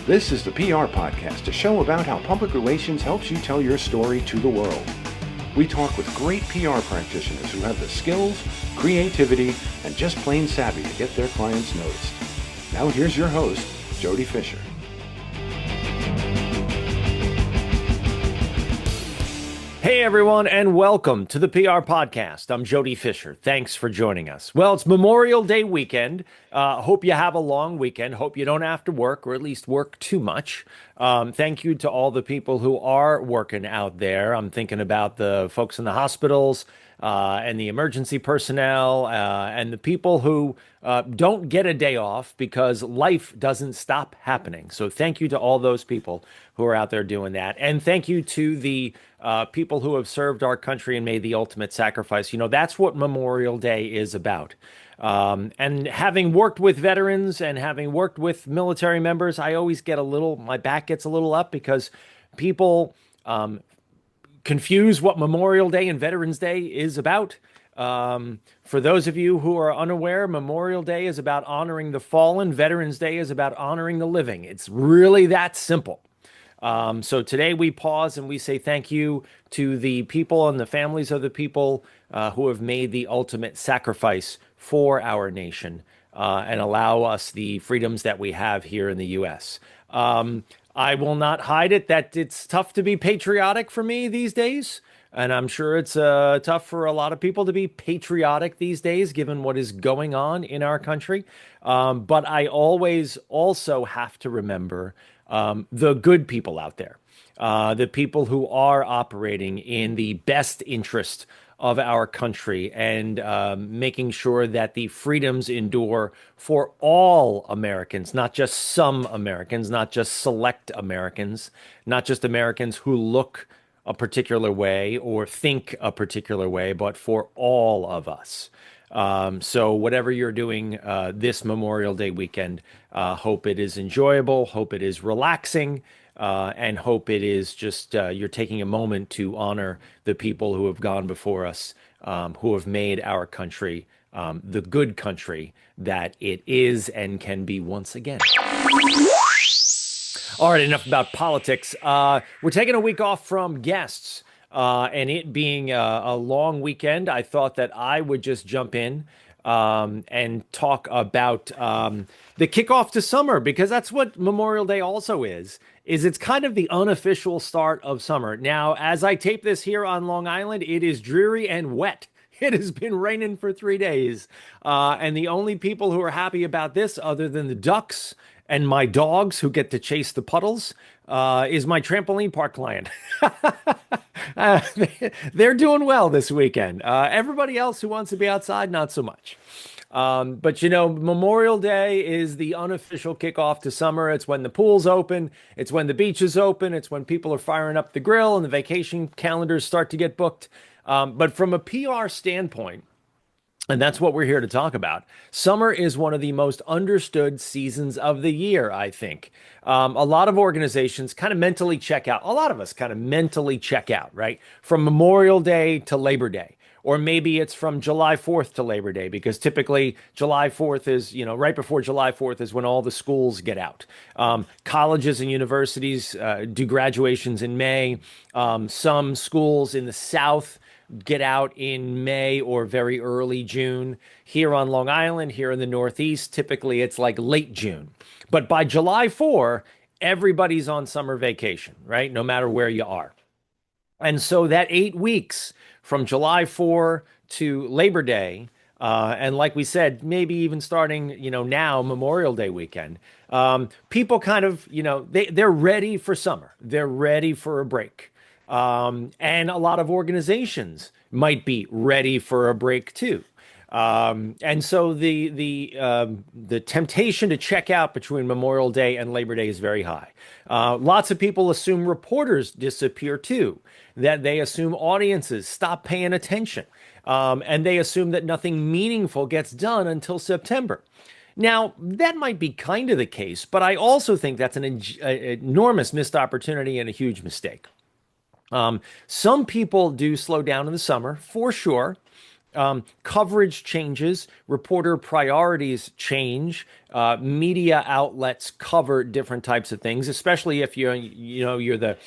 This is the PR Podcast, a show about how public relations helps you tell your story to the world. We talk with great PR practitioners who have the skills, creativity, and just plain savvy to get their clients noticed. Now here's your host, Jody Fisher. Hey everyone, and welcome to the PR Podcast. I'm Jody Fisher. Thanks for joining us. Well, it's Memorial Day weekend. Hope you have a long weekend. Hope you don't have to work, or at least work too much. Thank you to all the people who are working out there. I'm thinking about the folks in the hospitals and the emergency personnel and the people who don't get a day off because life doesn't stop happening. So thank you to all those people who are out there doing that. And thank you to the people who have served our country and made the ultimate sacrifice. You know, that's what Memorial Day is about. And having worked with veterans and having worked with military members, I always get my back gets a little up because people confuse what Memorial Day and Veterans Day is about. For those of you who are unaware, Memorial Day is about honoring the fallen. Veterans Day is about honoring the living. It's really that simple. So today we pause and we say thank you to the people and the families of the people who have made the ultimate sacrifice for our nation and allow us the freedoms that we have here in the U.S. I will not hide it that it's tough to be patriotic for me these days. And I'm sure it's tough for a lot of people to be patriotic these days, given what is going on in our country. But I always also have to remember the good people out there, the people who are operating in the best interest of our country and making sure that the freedoms endure for all Americans, not just some Americans, not just select Americans, not just Americans who look a particular way or think a particular way, but for all of us. So whatever you're doing this Memorial Day weekend, hope it is enjoyable, hope it is relaxing, and hope it is just you're taking a moment to honor the people who have gone before us, who have made our country the good country that it is and can be once again. All right, enough about politics. We're taking a week off from guests. And it being a long weekend, I thought that I would just jump in and talk about the kickoff to summer, because that's what Memorial Day also is it's kind of the unofficial start of summer. Now, as I tape this here on Long Island, it is dreary and wet. It has been raining for 3 days. And the only people who are happy about this, other than the ducks and my dogs who get to chase the puddles, is my trampoline park client. They're doing well this weekend. Everybody else who wants to be outside, not so much. But you know, Memorial Day is the unofficial kickoff to summer. It's when the pool's open. It's when the beach is open. It's when people are firing up the grill and the vacation calendars start to get booked. But from a PR standpoint, and that's what we're here to talk about, summer is one of the most understood seasons of the year, I think. A lot of organizations kind of mentally check out. A lot of us kind of mentally check out, right? From Memorial Day to Labor Day. Or maybe it's from July 4th to Labor Day, because typically July 4th is, right before July 4th is when all the schools get out. Colleges and universities do graduations in May. Some schools in the South get out in May or very early June. Here on Long Island, here in the Northeast, typically it's like late June. But by July 4, everybody's on summer vacation, right? No matter where you are. And so that 8 weeks from July 4 to Labor Day, and like we said, maybe even starting, now, Memorial Day weekend, people kind of, they're ready for summer. They're ready for a break. And a lot of organizations might be ready for a break too. And so the temptation to check out between Memorial Day and Labor Day is very high. Lots of people assume reporters disappear too, that they assume audiences stop paying attention, and they assume that nothing meaningful gets done until September. Now, that might be kind of the case, but I also think that's an enormous missed opportunity and a huge mistake. Some people do slow down in the summer, for sure. Coverage changes, reporter priorities change, media outlets cover different types of things, especially if you're the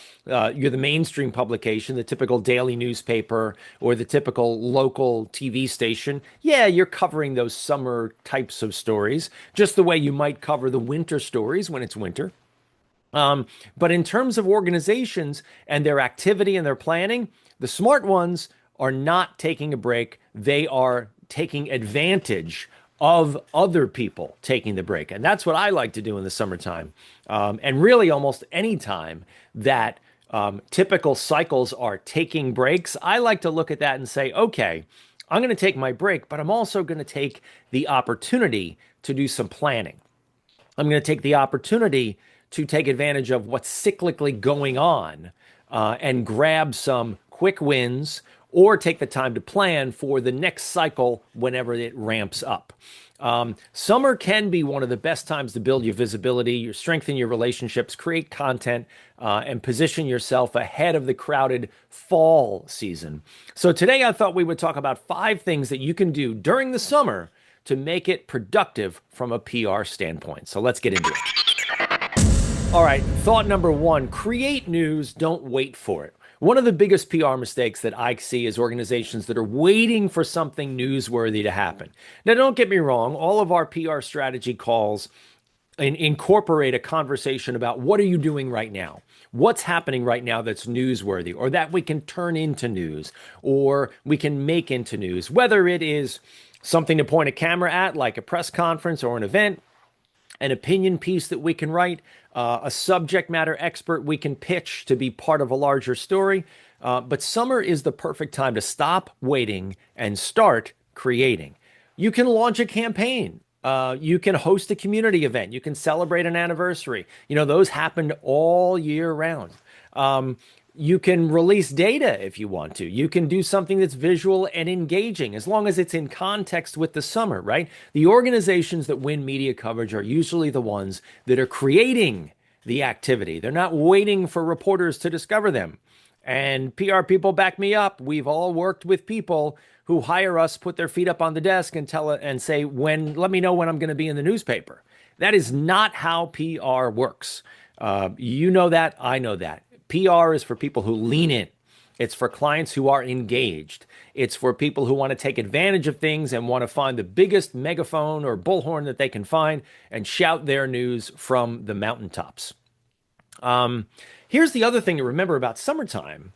mainstream publication, the typical daily newspaper or the typical local TV station. Yeah, you're covering those summer types of stories, just the way you might cover the winter stories when it's winter. But in terms of organizations and their activity and their planning, the smart ones are not taking a break. They are taking advantage of other people taking the break. And that's what I like to do in the summertime. And really, almost any time that typical cycles are taking breaks, I like to look at that and say, okay, I'm going to take my break, but I'm also going to take the opportunity to do some planning. I'm going to take the opportunity to take advantage of what's cyclically going on and grab some quick wins or take the time to plan for the next cycle whenever it ramps up. Summer can be one of the best times to build your visibility, you strengthen your relationships, create content, and position yourself ahead of the crowded fall season. So today I thought we would talk about 5 things that you can do during the summer to make it productive from a PR standpoint. So let's get into it. All right, thought number 1, create news, don't wait for it. One of the biggest PR mistakes that I see is organizations that are waiting for something newsworthy to happen. Now, don't get me wrong, all of our PR strategy calls incorporate a conversation about what are you doing right now? What's happening right now that's newsworthy or that we can turn into news or we can make into news, whether it is something to point a camera at like a press conference or an event, an opinion piece that we can write, a subject matter expert we can pitch to be part of a larger story. But summer is the perfect time to stop waiting and start creating. You can launch a campaign. You can host a community event. You can celebrate an anniversary. Those happen all year round. You can release data if you want to. You can do something that's visual and engaging as long as it's in context with the summer, right? The organizations that win media coverage are usually the ones that are creating the activity. They're not waiting for reporters to discover them. And PR people back me up. We've all worked with people who hire us, put their feet up on the desk and say, let me know when I'm going to be in the newspaper. That is not how PR works. You know that, I know that. PR is for people who lean in. It's for clients who are engaged. It's for people who want to take advantage of things and want to find the biggest megaphone or bullhorn that they can find and shout their news from the mountaintops. Here's the other thing to remember about summertime.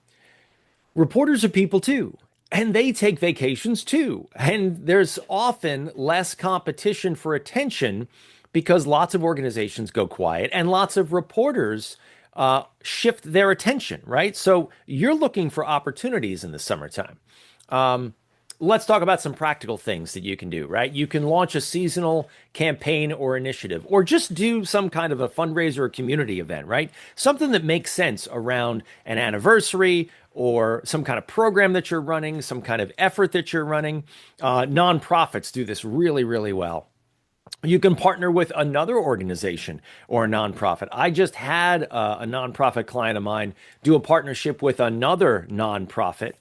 Reporters are people too, and they take vacations too. And there's often less competition for attention because lots of organizations go quiet and lots of reporters shift their attention, right? So you're looking for opportunities in the summertime. Let's talk about some practical things that you can do, right? You can launch a seasonal campaign or initiative, or just do some kind of a fundraiser or community event, right? Something that makes sense around an anniversary or some kind of program that you're running, some kind of effort that you're running. Nonprofits do this really, really well. You can partner with another organization or a nonprofit. I just had a nonprofit client of mine do a partnership with another nonprofit,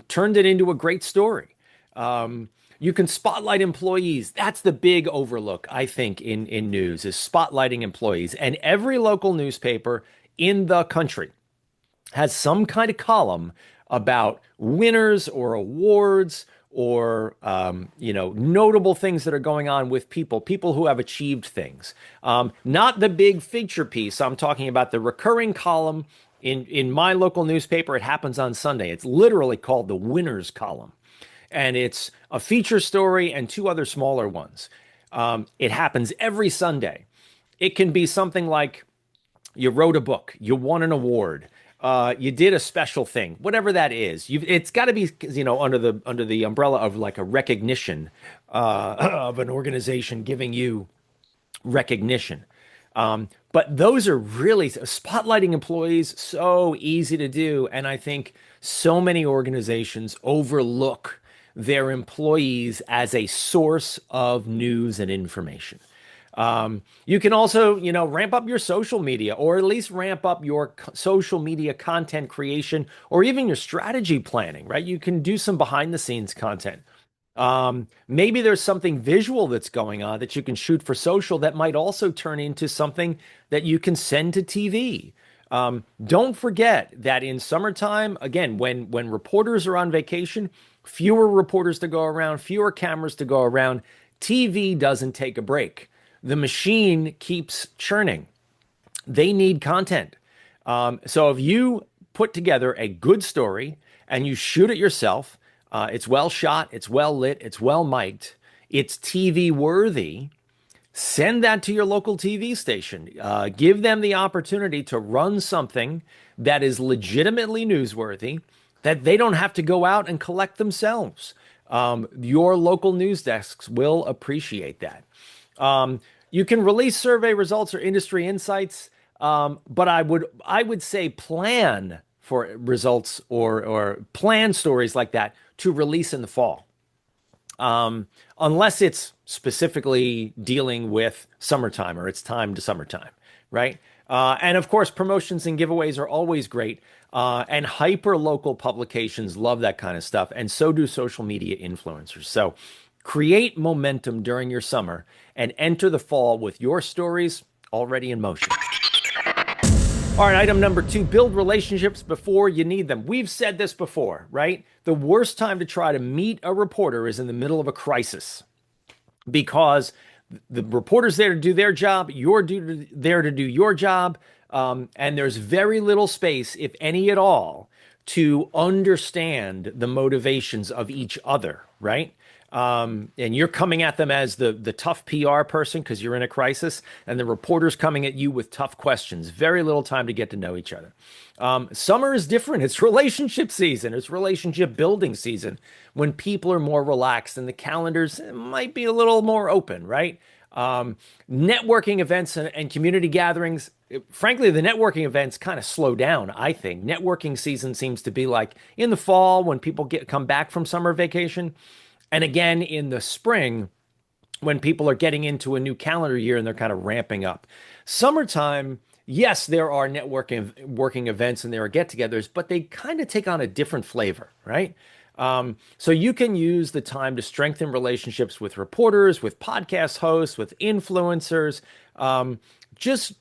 turned it into a great story. You can spotlight employees. That's the big overlook, I think, in news is spotlighting employees. And every local newspaper in the country has some kind of column about winners or awards or notable things that are going on with people who have achieved things. Not the big feature piece. I'm talking about the recurring column in my local newspaper. It happens on Sunday. It's literally called the winners column. And it's a feature story and 2 other smaller ones. It happens every Sunday. It can be something like you wrote a book, you won an award, you did a special thing, whatever that is. It's got to be, under the umbrella of like a recognition of an organization giving you recognition. But those are really spotlighting employees, so easy to do. And I think so many organizations overlook their employees as a source of news and information. You can also, ramp up your social media, or at least ramp up your social media content creation, or even your strategy planning, right? You can do some behind the scenes content. Maybe there's something visual that's going on that you can shoot for social that might also turn into something that you can send to TV. Don't forget that in summertime, again, when reporters are on vacation, fewer reporters to go around, fewer cameras to go around. TV doesn't take a break. The machine keeps churning. They need content. So if you put together a good story and you shoot it yourself, it's well shot, it's well lit, it's well mic'd, it's TV worthy. Send that to your local TV station. Give them the opportunity to run something that is legitimately newsworthy that they don't have to go out and collect themselves. Your local news desks will appreciate that. You can release survey results or industry insights, but I would say plan for results or plan stories like that to release in the fall, unless it's specifically dealing with summertime or it's time to summertime, right? And of course, promotions and giveaways are always great. And hyper local publications love that kind of stuff. And so do social media influencers. So create momentum during your summer and enter the fall with your stories already in motion. All right, item number 2, build relationships before you need them. We've said this before, right? The worst time to try to meet a reporter is in the middle of a crisis, because the reporter's there to do their job, you're there to do your job, and there's very little space, if any at all, to understand the motivations of each other, right? And you're coming at them as the tough PR person because you're in a crisis, and the reporter's coming at you with tough questions. Very little time to get to know each other. Summer is different. It's relationship season. It's relationship building season when people are more relaxed and the calendars might be a little more open, right? Networking events and community gatherings. Frankly, the networking events kind of slow down, I think. Networking season seems to be like in the fall when people come back from summer vacation. And again, in the spring, when people are getting into a new calendar year and they're kind of ramping up. Summertime, yes, there are working events and there are get-togethers, but they kind of take on a different flavor, right? So you can use the time to strengthen relationships with reporters, with podcast hosts, with influencers. Just,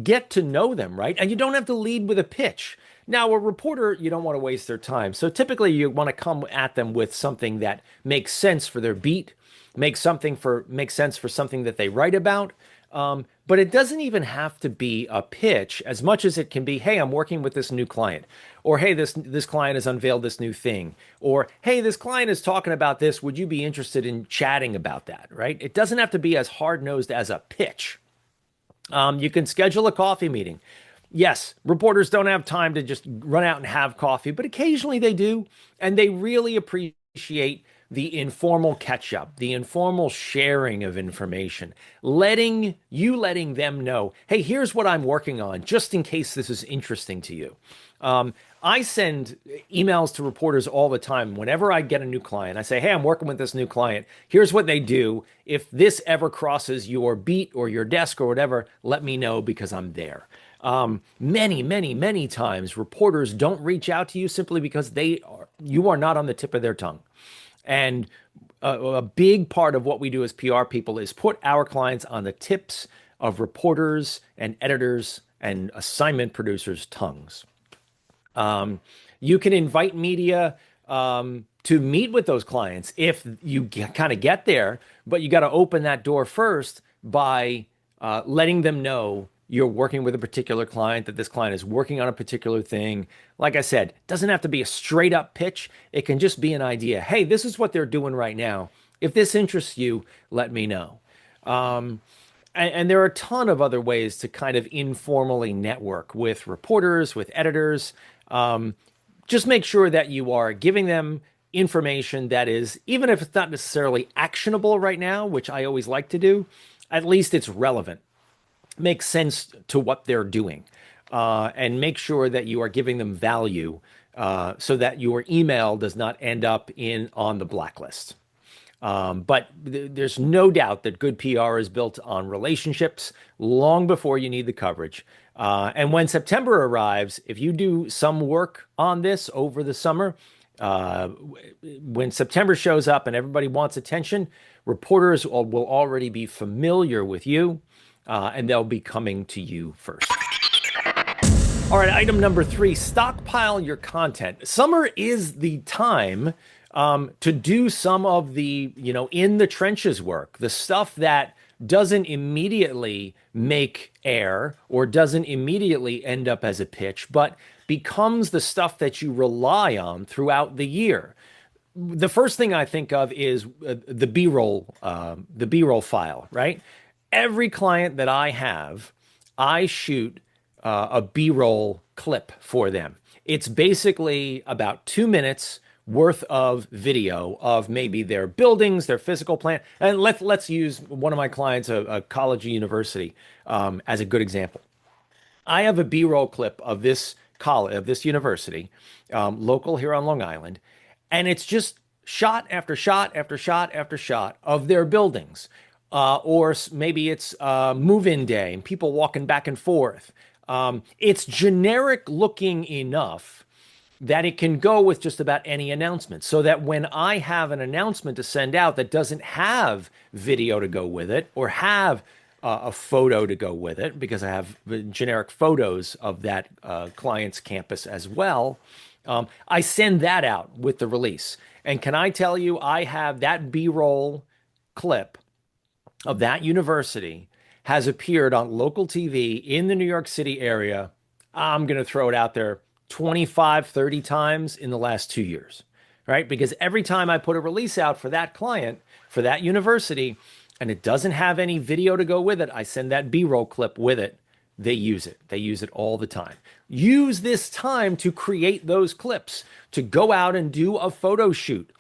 get to know them, right? And you don't have to lead with a pitch. Now, a reporter, you don't want to waste their time. So typically you want to come at them with something that makes sense for their beat, makes sense for something that they write about. But it doesn't even have to be a pitch as much as it can be, hey, I'm working with this new client. Or, hey, this client has unveiled this new thing. Or, hey, this client is talking about this. Would you be interested in chatting about that, right? It doesn't have to be as hard-nosed as a pitch. You can schedule a coffee meeting. Yes, reporters don't have time to just run out and have coffee, but occasionally they do. And they really appreciate the informal catch up, the informal sharing of information, letting them know, hey, here's what I'm working on, just in case this is interesting to you. I send emails to reporters all the time. Whenever I get a new client, I say, hey, I'm working with this new client. Here's what they do. If this ever crosses your beat or your desk or whatever, let me know because I'm there. Many times reporters don't reach out to you simply because you are not on the tip of their tongue. And a big part of what we do as PR people is put our clients on the tips of reporters and editors and assignment producers' tongues. You can invite media to meet with those clients if you kind of get there, but you got to open that door first by letting them know you're working with a particular client, that this client is working on a particular thing. Like I said, it doesn't have to be a straight up pitch. It can just be an idea. Hey, this is what they're doing right now. If this interests you, let me know. And there are a ton of other ways to kind of informally network with reporters, with editors. Just make sure that you are giving them information that is, even if it's not necessarily actionable right now, which I always like to do, at least it's relevant. Makes sense to what they're doing, and make sure that you are giving them value so that your email does not end up on the blacklist. But there's no doubt that good PR is built on relationships long before you need the coverage. And when September arrives, if you do some work on this over the summer, uh, when September shows up and everybody wants attention, reporters will already be familiar with you, and they'll be coming to you first. All right, item number 3, stockpile your content. Summer is the time to do some of the, in the trenches work, the stuff that doesn't immediately make air or doesn't immediately end up as a pitch, but becomes the stuff that you rely on throughout the year. The first thing I think of is the B-roll file, right? Every client that I have, I shoot a B-roll clip for them. It's basically about 2 minutes worth of video of maybe their buildings, their physical plant. And let's use one of my clients, a college or university, as a good example. I have a B-roll clip of this college, of this university, local here on Long Island, and it's just shot after shot after shot after shot of their buildings. Or maybe it's move-in day and people walking back and forth. It's generic looking enough that it can go with just about any announcement, so that when I have an announcement to send out that doesn't have video to go with it or have a photo to go with it, because I have generic photos of that client's campus as well, I send that out with the release. And can I tell you, I have that B-roll clip of that university has appeared on local TV in the New York City area. I'm going to throw it out there 25, 30 times in the last 2 years, right? Because every time I put a release out for that client, for that university, and it doesn't have any video to go with it, I send that B-roll clip with it. They use it. They use it all the time. Use this time to create those clips, to go out and do a photo shoot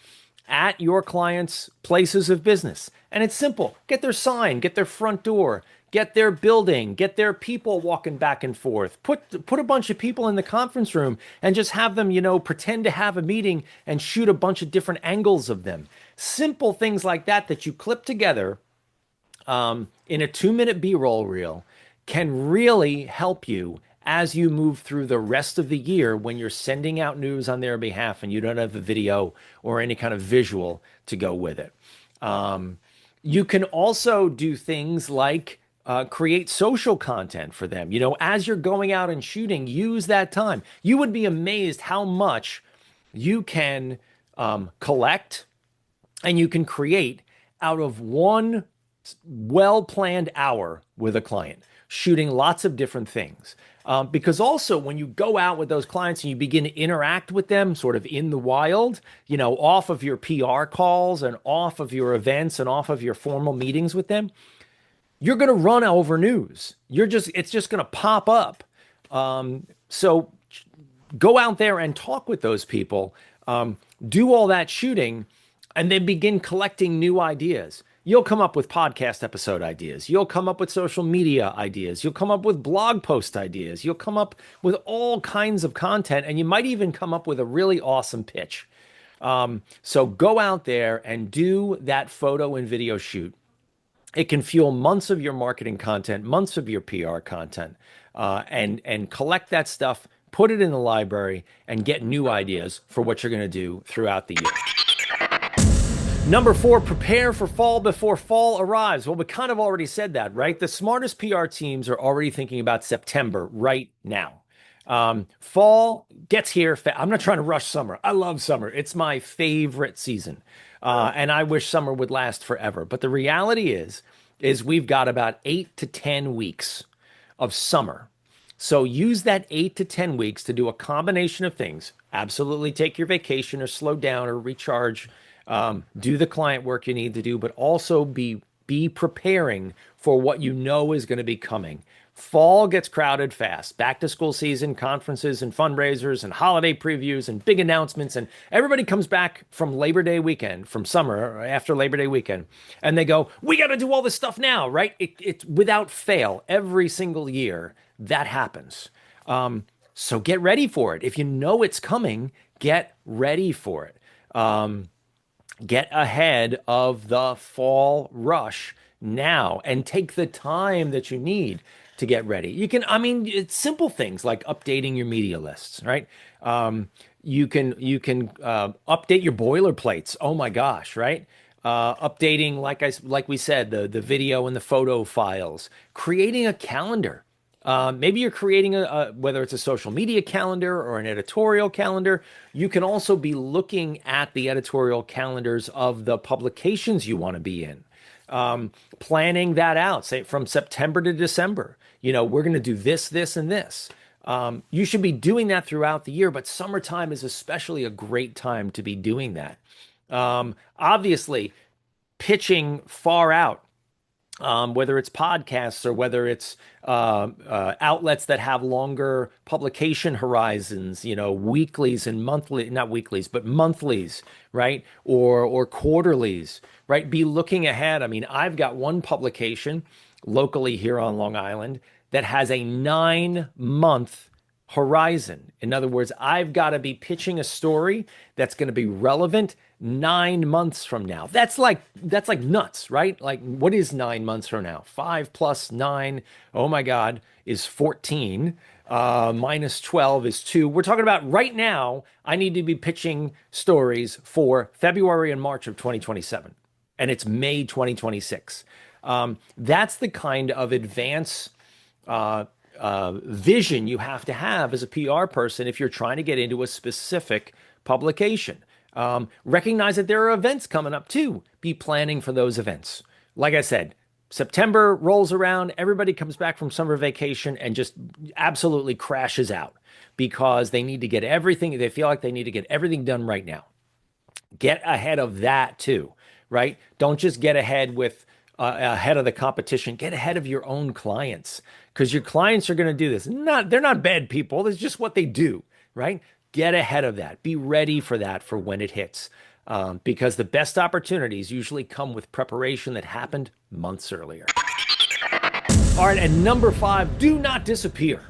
at your clients' places of business. And it's simple. Get their sign, get their front door, get their building, get their people walking back and forth. Put a bunch of people in the conference room and just have them, pretend to have a meeting and shoot a bunch of different angles of them. Simple things like that you clip together in a 2-minute B-roll reel can really help you as you move through the rest of the year when you're sending out news on their behalf and you don't have a video or any kind of visual to go with it. You can also do things like create social content for them. As you're going out and shooting, use that time. You would be amazed how much you can collect and you can create out of one well-planned hour with a client, shooting lots of different things. Because also when you go out with those clients and you begin to interact with them sort of in the wild, off of your PR calls and off of your events and off of your formal meetings with them, you're going to run over news. It's just going to pop up. So go out there and talk with those people, do all that shooting, and then begin collecting new ideas. You'll come up with podcast episode ideas. You'll come up with social media ideas. You'll come up with blog post ideas. You'll come up with all kinds of content, and you might even come up with a really awesome pitch. So go out there and do that photo and video shoot. It can fuel months of your marketing content, months of your PR content, and collect that stuff, put it in the library, and get new ideas for what you're going to do throughout the year. Number 4, prepare for fall before fall arrives. Well, we kind of already said that, right? The smartest PR teams are already thinking about September right now. Fall gets here. I'm not trying to rush summer. I love summer. It's my favorite season. And I wish summer would last forever. But the reality is we've got about 8 to 10 weeks of summer. So use that 8 to 10 weeks to do a combination of things. Absolutely take your vacation or slow down or recharge. Do the client work you need to do, but also be preparing for what you know is going to be coming. Fall gets crowded fast. Back to school season, conferences and fundraisers and holiday previews and big announcements. And everybody comes back from Labor Day weekend, from summer after Labor Day weekend. And they go, we got to do all this stuff now, right? It's without fail. Every single year that happens. So get ready for it. If you know it's coming, get ready for it. Get ahead of the fall rush now and take the time that you need to get ready. I mean, it's simple things like updating your media lists, right? You can update your boilerplates. Oh my gosh, right? Updating, like we said, the video and the photo files, creating a calendar. Maybe you're creating whether it's a social media calendar or an editorial calendar. You can also be looking at the editorial calendars of the publications you want to be in. Planning that out, say from September to December. We're going to do this, this, and this. You should be doing that throughout the year, but summertime is especially a great time to be doing that. Obviously, pitching far out, whether it's podcasts or whether it's outlets that have longer publication horizons, weeklies and monthly, not weeklies, but monthlies, right? Or quarterlies, right? Be looking ahead. I mean, I've got one publication locally here on Long Island that has a 9-month horizon. In other words, I've got to be pitching a story that's going to be relevant 9 months from now. That's like nuts, right? Like, what is 9 months from now? 5 plus 9, oh my God, is 14. Minus 12 is 2. We're talking about right now, I need to be pitching stories for February and March of 2027. And it's May 2026. That's the kind of advance vision you have to have as a PR person if you're trying to get into a specific publication. Recognize that there are events coming up too. Be planning for those events. Like I said, September rolls around, everybody comes back from summer vacation and just absolutely crashes out because they need to get everything, they feel like they need to get everything done right now. Get ahead of that too, right? Don't just get ahead of the competition. Get ahead of your own clients because your clients are going to do this. They're not bad people. It's just what they do, right? Get ahead of that. Be ready for that for when it hits. Because the best opportunities usually come with preparation that happened months earlier. All right, and number 5, do not disappear.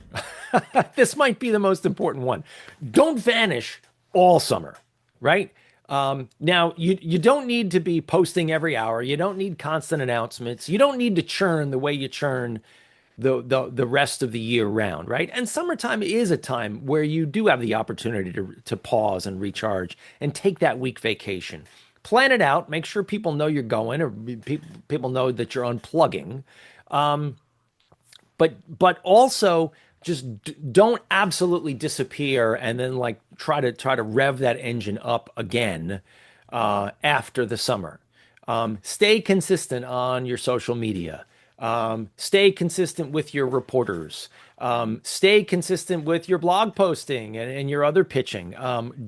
This might be the most important one. Don't vanish all summer, right? Now, you don't need to be posting every hour. You don't need constant announcements. You don't need to churn the way you churn the rest of the year round, right? And summertime is a time where you do have the opportunity to pause and recharge and take that week vacation. Plan it out. Make sure people know you're going or people know that you're unplugging. But also just don't absolutely disappear and then like try to rev that engine up again after the summer. Stay consistent on your social media. Stay consistent with your reporters. Stay consistent with your blog posting and your other pitching.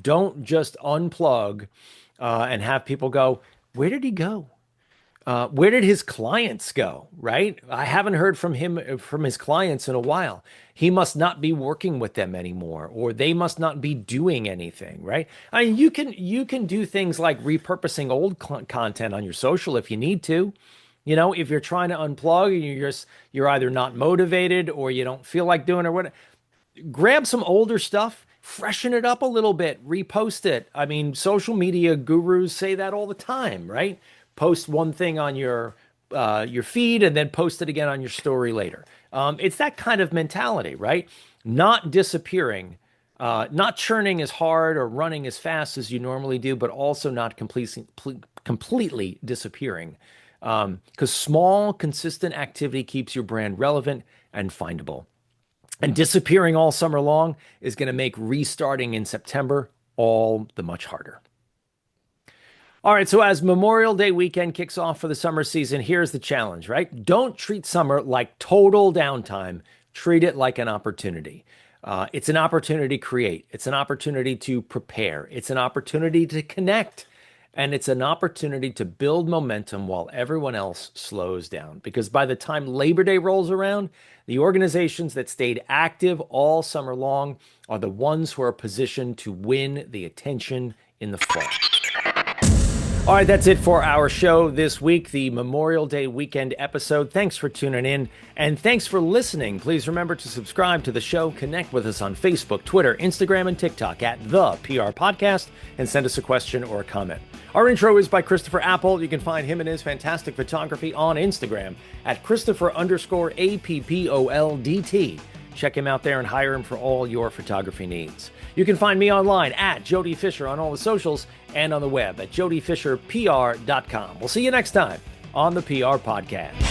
Don't just unplug and have people go, where did he go? Where did his clients go? Right? I haven't heard from his clients in a while. He must not be working with them anymore, or they must not be doing anything. Right? I mean, you can do things like repurposing old content on your social if you need to. If you're trying to unplug and you're either not motivated or you don't feel like doing it or what, grab some older stuff, freshen it up a little bit, repost it. I mean, social media gurus say that all the time, right? Post one thing on your feed and then post it again on your story later. It's that kind of mentality, right? Not disappearing, not churning as hard or running as fast as you normally do, but also not completely disappearing. Because small, consistent activity keeps your brand relevant and findable. And disappearing all summer long is going to make restarting in September all the much harder. All right, so as Memorial Day weekend kicks off for the summer season, here's the challenge, right? Don't treat summer like total downtime. Treat it like an opportunity. It's an opportunity to create. It's an opportunity to prepare. It's an opportunity to connect. And it's an opportunity to build momentum while everyone else slows down. Because by the time Labor Day rolls around, the organizations that stayed active all summer long are the ones who are positioned to win the attention in the fall. All right, that's it for our show this week, the Memorial Day weekend episode. Thanks for tuning in, and thanks for listening. Please remember to subscribe to the show, connect with us on Facebook, Twitter, Instagram, and TikTok at The PR Podcast, and send us a question or a comment. Our intro is by Christopher Apple. You can find him and his fantastic photography on Instagram at Christopher_APPOLDT. Check him out there and hire him for all your photography needs. You can find me online at Jody Fisher on all the socials and on the web at jodyfisherpr.com. We'll see you next time on the PR Podcast.